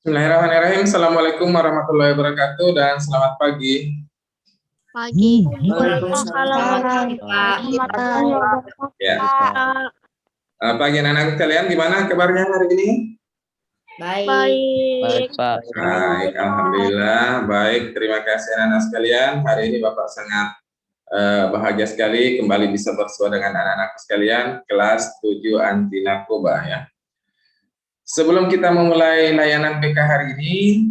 Bismillahirrahmanirrahim. Assalamualaikum warahmatullahi wabarakatuh dan selamat pagi. Pagi. Waalaikumsalam Waalaikumsalam Pak. warahmatullahi wabarakatuh. Ya, Pak. pagi anak-anak kalian gimana kabarnya hari ini? Baik. Baik. Pak. Baik, alhamdulillah. Baik, terima kasih anak-anak sekalian. Hari ini Bapak sangat bahagia sekali kembali bisa bersua dengan anak-anak sekalian kelas 7 anti narkoba ya. Sebelum kita memulai layanan BK hari ini,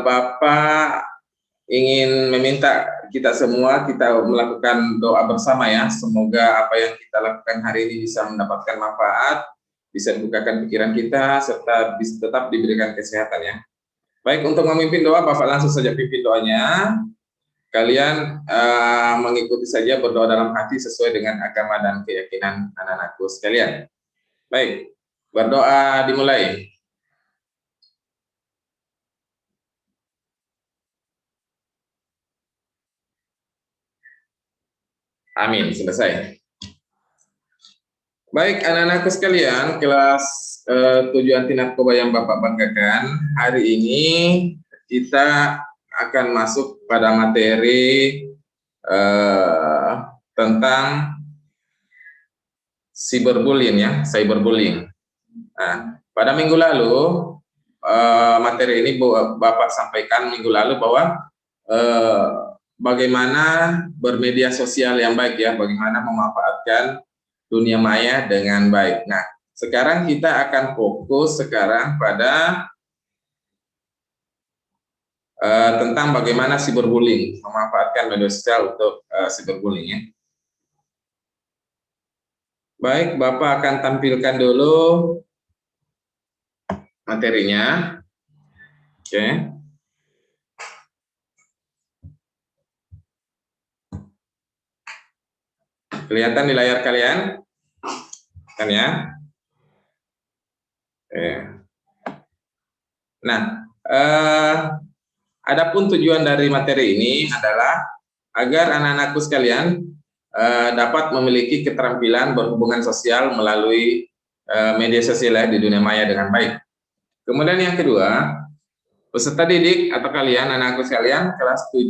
Bapak ingin meminta kita semua kita melakukan doa bersama ya. Semoga apa yang kita lakukan hari ini bisa mendapatkan manfaat, bisa dibukakan pikiran kita, serta bisa tetap diberikan kesehatan ya. Baik, untuk memimpin doa, Bapak langsung saja pimpin doanya. Kalian mengikuti saja berdoa dalam hati sesuai dengan agama dan keyakinan anak-anakku sekalian. Baik, berdoa dimulai. Amin, selesai. Baik, anak-anakku sekalian, kelas 7 anti narkoba yang Bapak banggakan, hari ini kita akan masuk pada materi tentang cyberbullying ya, cyberbullying. Nah, pada minggu lalu materi ini Bapak sampaikan minggu lalu bahwa bagaimana bermedia sosial yang baik ya, bagaimana memanfaatkan dunia maya dengan baik. Nah, sekarang kita akan fokus sekarang pada tentang bagaimana cyberbullying, memanfaatkan media sosial untuk cyberbullying ya. Baik, Bapak akan tampilkan dulu materinya. Oke. Kelihatan di layar kalian? Kan ya? Oke. Nah, adapun tujuan dari materi ini adalah agar anak-anakku sekalian dapat memiliki keterampilan berhubungan sosial melalui media sosial di dunia maya dengan baik. Kemudian yang kedua, peserta didik atau kalian anak-anakku sekalian kelas 7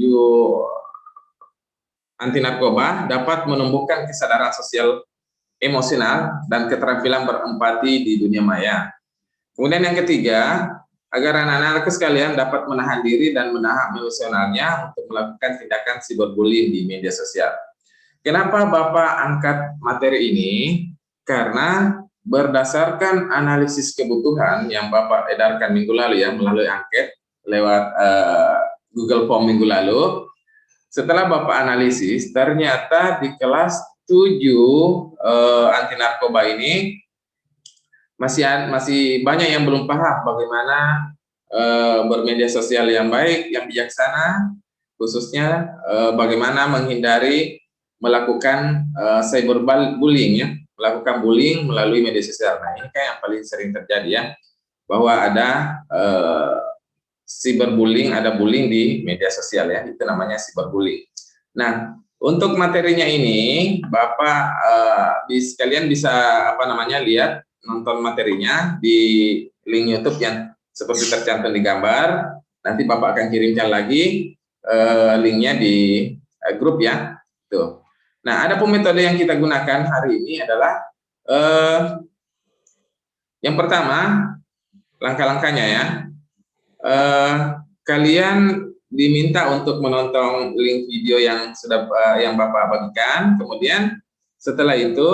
anti narkoba dapat menumbuhkan kesadaran sosial emosional dan keterampilan berempati di dunia maya. Kemudian yang ketiga, agar anak-anak sekalian dapat menahan diri dan menahan emosionalnya untuk melakukan tindakan cyberbullying di media sosial. Kenapa Bapak angkat materi ini? Karena berdasarkan analisis kebutuhan yang Bapak edarkan minggu lalu ya, melalui angket lewat Google Form minggu lalu, setelah Bapak analisis, ternyata di kelas 7 anti narkoba ini masih banyak yang belum paham bagaimana bermedia sosial yang baik, yang bijaksana, khususnya bagaimana menghindari melakukan cyberbullying ya, melakukan bullying melalui media sosial. Nah, ini kayak yang paling sering terjadi ya, bahwa ada cyberbullying, ada bullying di media sosial ya, itu namanya cyberbullying. Nah, untuk materinya ini Bapak kalian bisa lihat, nonton materinya di link YouTube yang seperti tercantum di gambar. Nanti Bapak akan kirimkan lagi linknya di grup ya. Tuh. Nah, ada metode yang kita gunakan hari ini adalah yang pertama, langkah-langkahnya ya. Kalian diminta untuk menonton link video yang sudah yang Bapak bagikan. Kemudian setelah itu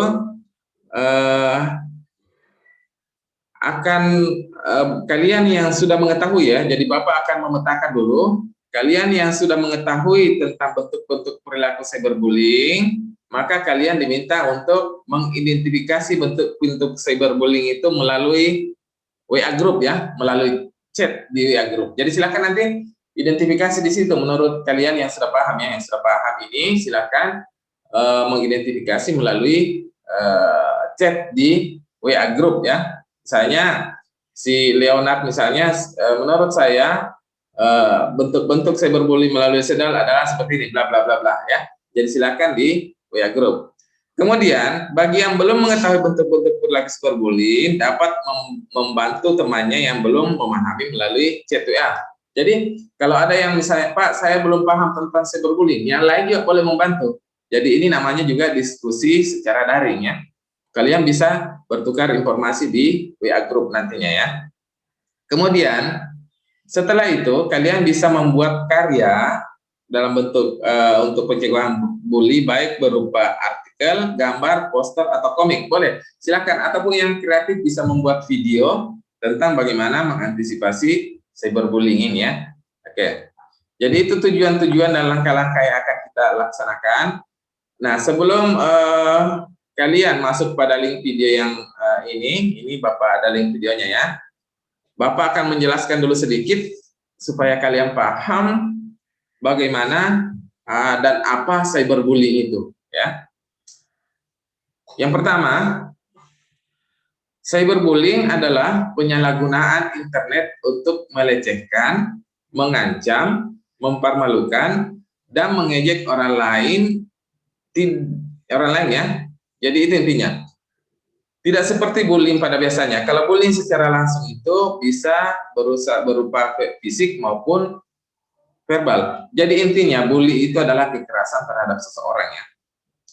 kalian yang sudah mengetahui ya, jadi Bapak akan memetakan dulu kalian yang sudah mengetahui tentang bentuk-bentuk perilaku cyberbullying, maka kalian diminta untuk mengidentifikasi bentuk-bentuk cyberbullying itu melalui WA group ya, melalui chat di WA group. Jadi silakan nanti identifikasi di situ menurut kalian yang sudah paham ya, yang sudah paham ini silakan mengidentifikasi melalui chat di WA group ya. Misalnya si Leonard misalnya, menurut saya bentuk-bentuk cyberbullying melalui sosial adalah seperti ini, bla bla bla bla ya. Jadi silakan di WA group. Kemudian, bagi yang belum mengetahui bentuk-bentuk perilaku cyberbullying, dapat membantu temannya yang belum memahami melalui chat WA. Jadi, kalau ada yang misalnya, Pak, saya belum paham tentang cyberbullying, yang lain juga boleh membantu. Jadi, ini namanya juga diskusi secara daring ya. Kalian bisa bertukar informasi di WA group nantinya ya. Kemudian, setelah itu, kalian bisa membuat karya dalam bentuk untuk pencegahan bully, baik berupa artikel, gambar, poster, atau komik. Boleh, silakan. Ataupun yang kreatif bisa membuat video tentang bagaimana mengantisipasi cyberbullying ini ya. Oke. Jadi itu tujuan-tujuan dan langkah-langkah yang akan kita laksanakan. Nah, sebelum kalian masuk pada link video yang ini Bapak ada link videonya ya. Bapak akan menjelaskan dulu sedikit supaya kalian paham bagaimana dan apa cyberbullying itu ya. Yang pertama, cyberbullying adalah penyalahgunaan internet untuk melecehkan, mengancam, mempermalukan, dan mengejek orang lain ya. Jadi itu intinya. Tidak seperti bullying pada biasanya. Kalau bullying secara langsung itu bisa berupa fisik maupun verbal. Jadi intinya bully itu adalah kekerasan terhadap seseorang ya,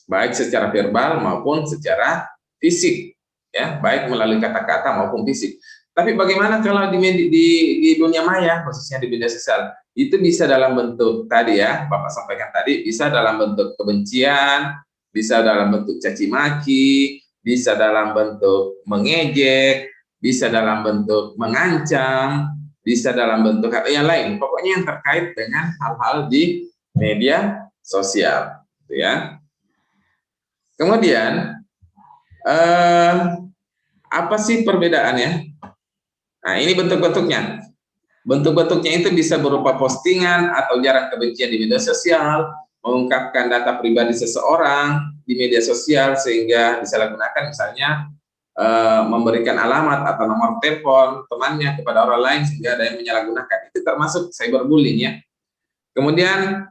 baik secara verbal maupun secara fisik ya, baik melalui kata-kata maupun fisik. Tapi bagaimana kalau di dunia maya, khususnya di media sosial, itu bisa dalam bentuk tadi ya, Bapak sampaikan tadi, bisa dalam bentuk kebencian, bisa dalam bentuk caci maki, bisa dalam bentuk mengejek, bisa dalam bentuk mengancam, bisa dalam bentuk hal yang lain. Pokoknya yang terkait dengan hal-hal di media sosial, gitu ya. Kemudian apa sih perbedaannya? Nah, ini bentuk-bentuknya. Bentuk-bentuknya itu bisa berupa postingan atau ujaran kebencian di media sosial, mengungkapkan data pribadi seseorang di media sosial sehingga disalahgunakan, misalnya memberikan alamat atau nomor telepon temannya kepada orang lain sehingga ada yang menyalahgunakan. Itu termasuk cyberbullying ya. Kemudian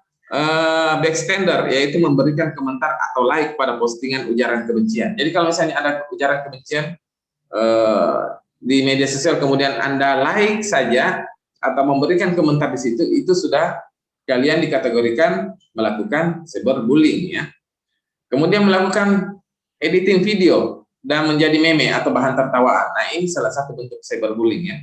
backstander, yaitu memberikan komentar atau like pada postingan ujaran kebencian. Jadi kalau misalnya ada ujaran kebencian di media sosial kemudian Anda like saja atau memberikan komentar di situ, itu sudah kalian dikategorikan melakukan cyberbullying ya. Kemudian melakukan editing video dan menjadi meme atau bahan tertawaan. Nah, ini salah satu bentuk cyberbullying ya.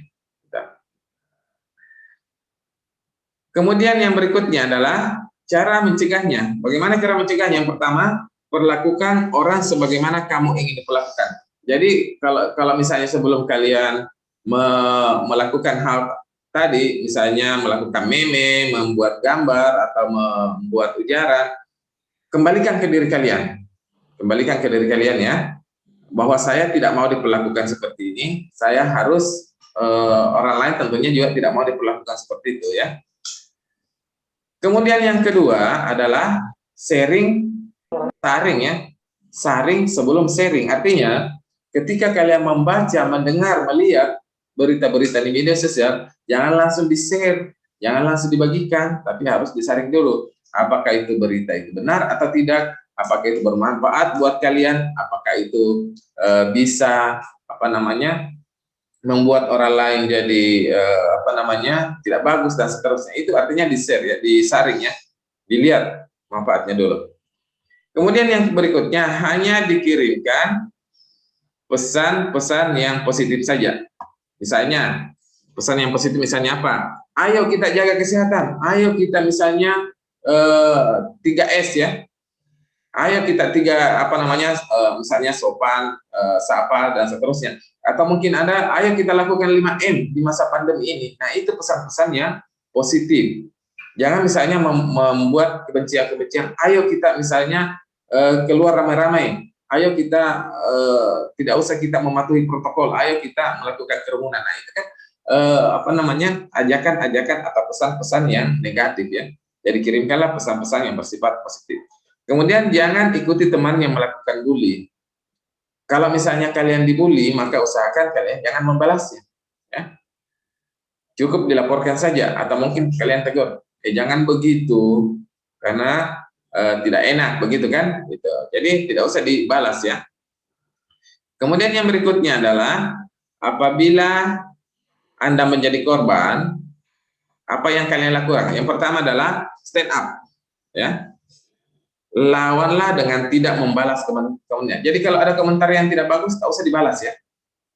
Kemudian yang berikutnya adalah cara mencegahnya. Bagaimana cara mencegahnya? Yang pertama, perlakukan orang sebagaimana kamu ingin diperlakukan. Jadi kalau misalnya sebelum kalian melakukan hal tadi, misalnya melakukan meme, membuat gambar atau membuat ujaran, kembalikan ke diri kalian. Kembalikan ke diri kalian ya, bahwa saya tidak mau diperlakukan seperti ini, saya harus orang lain tentunya juga tidak mau diperlakukan seperti itu ya. Kemudian yang kedua adalah saring ya. Saring sebelum sharing. Artinya ketika kalian membaca, mendengar, melihat berita-berita di media sosial, jangan langsung di-share, jangan langsung dibagikan, tapi harus disaring dulu. Apakah itu berita itu benar atau tidak? Apakah itu bermanfaat buat kalian? Apakah itu bisa membuat orang lain jadi tidak bagus dan seterusnya. Itu artinya di-share ya, disaring ya, dilihat manfaatnya dulu. Kemudian yang berikutnya, hanya dikirimkan pesan-pesan yang positif saja. Misalnya pesan yang positif misalnya apa? Ayo kita jaga kesehatan. Ayo kita misalnya 3S ya. Ayo kita misalnya sopan, sapa dan seterusnya. Atau mungkin ada, ayo kita lakukan 5M di masa pandemi ini. Nah, itu pesan-pesan yang positif. Jangan misalnya membuat kebencian-kebencian. Ayo kita misalnya keluar ramai-ramai. Ayo kita tidak usah kita mematuhi protokol. Ayo kita melakukan kerumunan. Nah, itu kan ajakan-ajakan atau pesan-pesan yang negatif ya. Jadi kirimkanlah pesan-pesan yang bersifat positif. Kemudian jangan ikuti teman yang melakukan bully. Kalau misalnya kalian dibully, maka usahakan kalian jangan membalasnya. Ya. Cukup dilaporkan saja, atau mungkin kalian tegur. Jangan begitu, karena tidak enak, begitu kan? Gitu. Jadi tidak usah dibalas ya. Kemudian yang berikutnya adalah apabila Anda menjadi korban, apa yang kalian lakukan? Yang pertama adalah stand up, ya. Lawanlah dengan tidak membalas teman-temannya. Jadi kalau ada komentar yang tidak bagus, tak usah dibalas ya.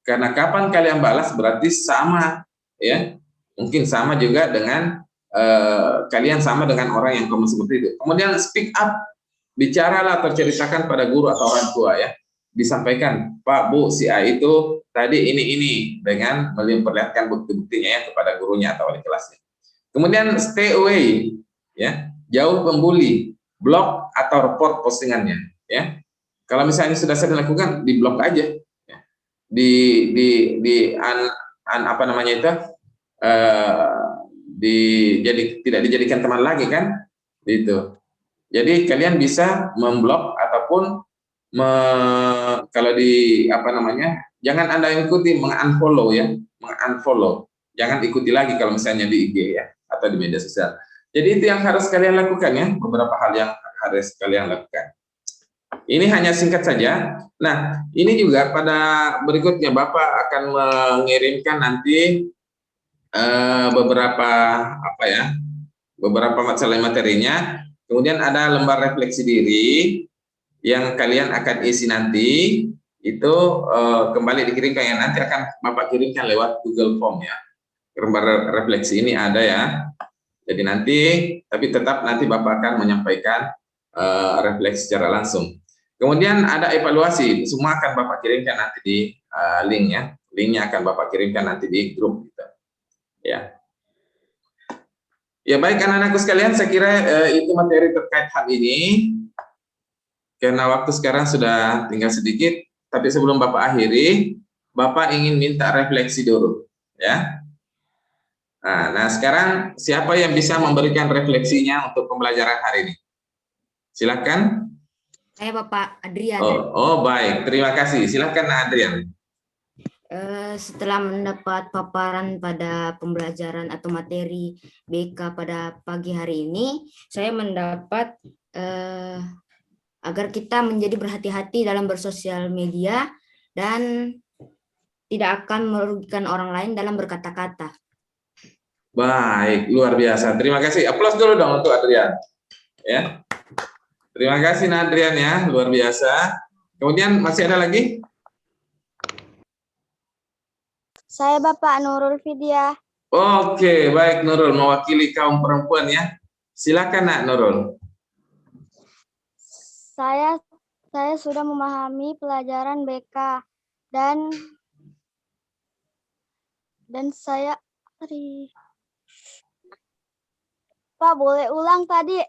Karena kapan kalian balas berarti sama, ya. Mungkin sama juga dengan kalian sama dengan orang yang komen seperti itu. Kemudian speak up, bicaralah atau ceritakan pada guru atau orang tua ya. Disampaikan, Pak, Bu, si A itu tadi ini dengan memperlihatkan bukti-buktinya ya kepada gurunya atau wali kelasnya. Kemudian stay away, ya, jauh pembuli, blok atau report postingannya, ya. Kalau misalnya sudah sering dilakukan, di blok aja, ya. Apa namanya itu, jadi tidak dijadikan teman lagi kan, gitu. Jadi kalian bisa memblok ataupun kalau di apa namanya, jangan Anda ikuti, mengunfollow ya, mengunfollow. Jangan ikuti lagi kalau misalnya di IG ya atau di media sosial. Jadi itu yang harus kalian lakukan ya, beberapa hal yang harus kalian lakukan. Ini hanya singkat saja. Nah, ini juga pada berikutnya Bapak akan mengirimkan nanti beberapa apa ya, beberapa materinya. Kemudian ada lembar refleksi diri yang kalian akan isi nanti, itu kembali dikirimkan yang nanti akan Bapak kirimkan lewat Google Form ya. Lembar refleksi ini ada ya. Jadi nanti, tapi tetap nanti Bapak akan menyampaikan refleksi secara langsung. Kemudian ada evaluasi, semua akan Bapak kirimkan nanti di link ya. Linknya akan Bapak kirimkan nanti di grup gitu. Ya. Ya baik anak-anakku sekalian, saya kira itu materi terkait hal ini. Karena waktu sekarang sudah tinggal sedikit, tapi sebelum Bapak akhiri, Bapak ingin minta refleksi dulu, ya. Nah, sekarang siapa yang bisa memberikan refleksinya untuk pembelajaran hari ini? Silakan. Saya Bapak Adrian. Oh baik, terima kasih. Silakan Adrian. Setelah mendapat paparan pada pembelajaran atau materi BK pada pagi hari ini, saya mendapat agar kita menjadi berhati-hati dalam bersosial media dan tidak akan merugikan orang lain dalam berkata-kata. Baik, luar biasa. Terima kasih. Aplaus dulu dong untuk Adrian. Ya. Terima kasih Adrian ya, luar biasa. Kemudian masih ada lagi? Saya Bapak Nurul Vidya. Oke, baik Nurul, mewakili kaum perempuan ya. Silakan Nak Nurul. Saya sudah memahami pelajaran BK dan saya Pak boleh ulang tadi.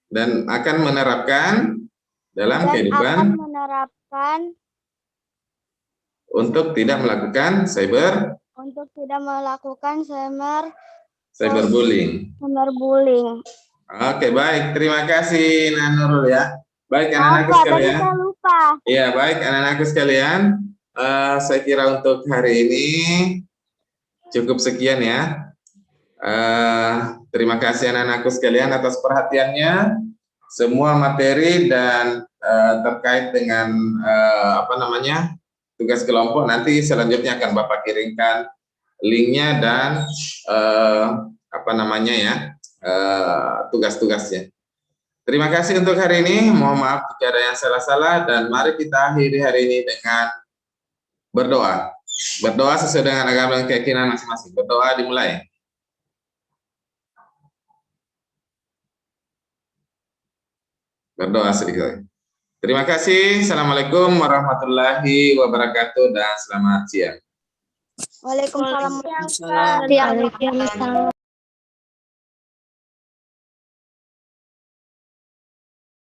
Dan akan menerapkan dalam kehidupan akan menerapkan untuk tidak melakukan cyberbullying. Oke, baik. Terima kasih Nak Nurul ya. Baik anak-anakku sekalian. Saya lupa. Ya, baik anak-anakku sekalian. Saya kira untuk hari ini cukup sekian ya. Terima kasih anak-anakku sekalian atas perhatiannya. Semua materi dan terkait dengan tugas kelompok nanti selanjutnya akan Bapak kirimkan linknya dan tugas-tugasnya. Terima kasih untuk hari ini. Mohon maaf jika ada yang salah-salah dan mari kita akhiri hari ini dengan berdoa. Berdoa sesuai dengan agama dan keyakinan masing-masing. Berdoa dimulai. Berdoa sedikit. Terima kasih. Assalamualaikum warahmatullahi wabarakatuh dan selamat siang. Waalaikumsalam.